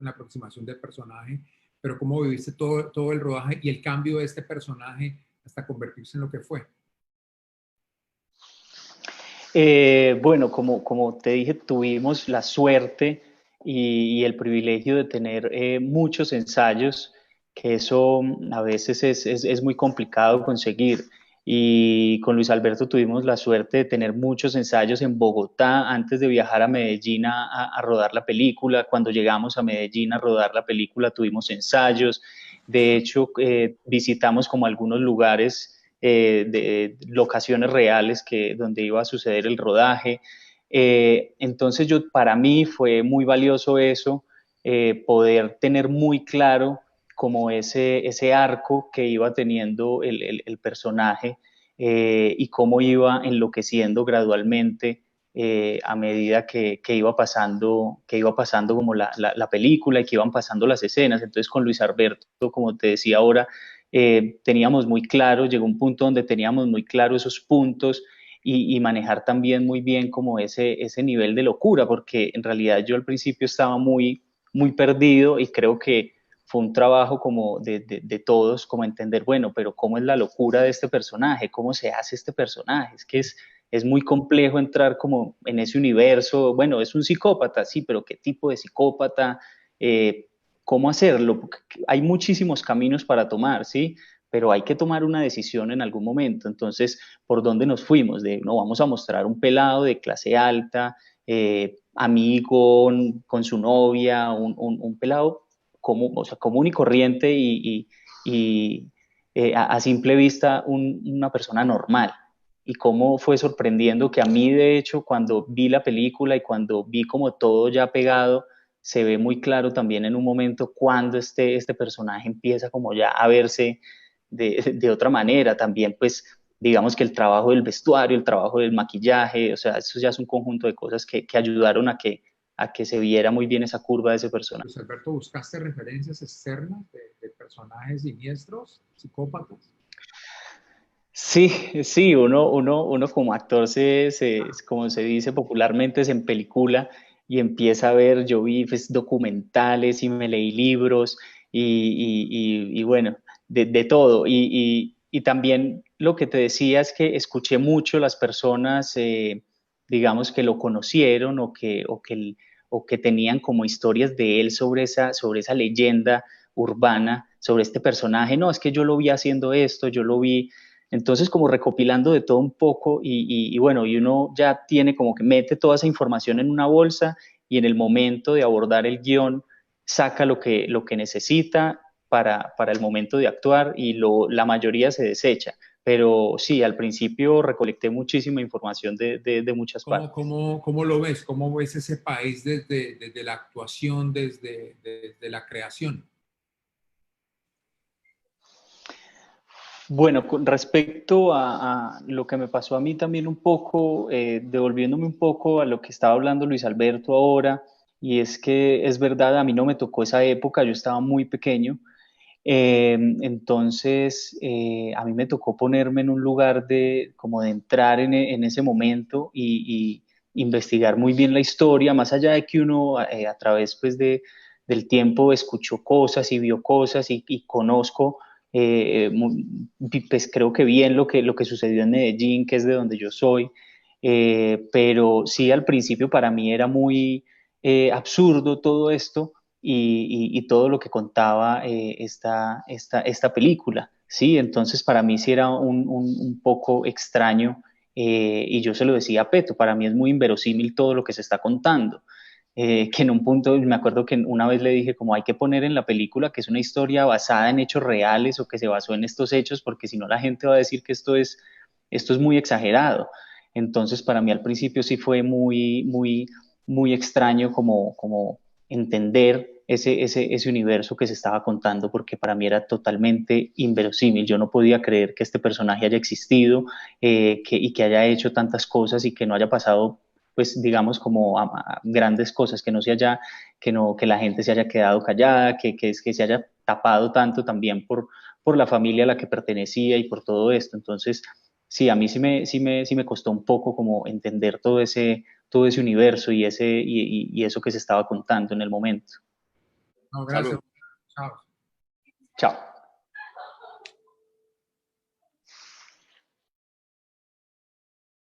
en la aproximación del personaje, pero cómo viviste todo el rodaje y el cambio de este personaje hasta convertirse en lo que fue. Bueno, como te dije, tuvimos la suerte y el privilegio de tener muchos ensayos, que eso a veces es muy complicado conseguir. Y con Luis Alberto tuvimos la suerte de tener muchos ensayos en Bogotá antes de viajar a Medellín a rodar la película. Cuando llegamos a Medellín a rodar la película tuvimos ensayos. De hecho, visitamos como algunos lugares de locaciones reales donde iba a suceder el rodaje. Entonces para mí fue muy valioso eso, poder tener muy claro como ese arco que iba teniendo el personaje y cómo iba enloqueciendo gradualmente a medida que iba pasando como la película y que iban pasando las escenas. Entonces con Luis Alberto, como te decía ahora, teníamos muy claro, llegó un punto donde teníamos muy claro esos puntos y manejar también muy bien como ese nivel de locura, porque en realidad yo al principio estaba muy perdido y creo que fue un trabajo como de todos, como entender, bueno, pero ¿cómo es la locura de este personaje? ¿Cómo se hace este personaje? Es que es muy complejo entrar como en ese universo. Bueno, es un psicópata, sí, pero ¿qué tipo de psicópata? ¿Cómo hacerlo? Porque hay muchísimos caminos para tomar, ¿sí? Pero hay que tomar una decisión en algún momento. Entonces, ¿por dónde nos fuimos? No, vamos a mostrar un pelado de clase alta, amigo con su novia, un pelado o sea, común y corriente y a simple vista una persona normal. Y cómo fue sorprendiendo que a mí, de hecho, cuando vi la película y cuando vi como todo ya pegado, se ve muy claro también en un momento cuando este personaje empieza como ya a verse de otra manera. También pues digamos que el trabajo del vestuario, el trabajo del maquillaje, o sea, eso ya es un conjunto de cosas que ayudaron a que se viera muy bien esa curva de ese personaje. Luis Alberto, ¿buscaste referencias externas de personajes siniestros, psicópatas? Sí, sí, uno como actor como se dice popularmente, se empelicula y empieza a ver, yo vi pues, documentales y me leí libros y bueno, de todo. Y también lo que te decía es que escuché mucho las personas, digamos, que lo conocieron o que tenían como historias de él sobre esa leyenda urbana, sobre este personaje. No, es que yo lo vi haciendo esto, yo lo vi entonces, como recopilando de todo un poco y bueno, y uno ya tiene como que mete toda esa información en una bolsa y en el momento de abordar el guión saca lo que necesita para el momento de actuar y la mayoría se desecha. Pero sí, al principio recolecté muchísima información de muchas ¿Cómo, partes. cómo, cómo lo ves? ¿Cómo ves ese país desde la actuación, desde la creación? Bueno, con respecto a lo que me pasó a mí también un poco, devolviéndome un poco a lo que estaba hablando Luis Alberto ahora, y es que es verdad, a mí no me tocó esa época, yo estaba muy pequeño, entonces a mí me tocó ponerme en un lugar como de entrar en ese momento y investigar muy bien la historia, más allá de que uno a través pues del tiempo escuchó cosas y vio cosas y conozco pues creo que bien lo que sucedió en Medellín, que es de donde yo soy, pero sí al principio para mí era muy absurdo todo esto y todo lo que contaba esta película, ¿sí? Entonces para mí sí era un poco extraño y yo se lo decía a Peto, para mí es muy inverosímil todo lo que se está contando. Que en un punto me acuerdo que una vez le dije como hay que poner en la película que es una historia basada en hechos reales o que se basó en estos hechos porque si no la gente va a decir que esto es muy exagerado. Entonces para mí al principio sí fue muy extraño como entender ese universo que se estaba contando porque para mí era totalmente inverosímil. Yo no podía creer que este personaje haya existido y que haya hecho tantas cosas y que no haya pasado pues digamos como a grandes cosas, que no se haya, que la gente se haya quedado callada, que se haya tapado tanto también por la familia a la que pertenecía y por todo esto. Entonces, sí, a mí sí me costó un poco como entender todo ese universo y eso que se estaba contando en el momento. No, gracias. Salud. Chao. Chao.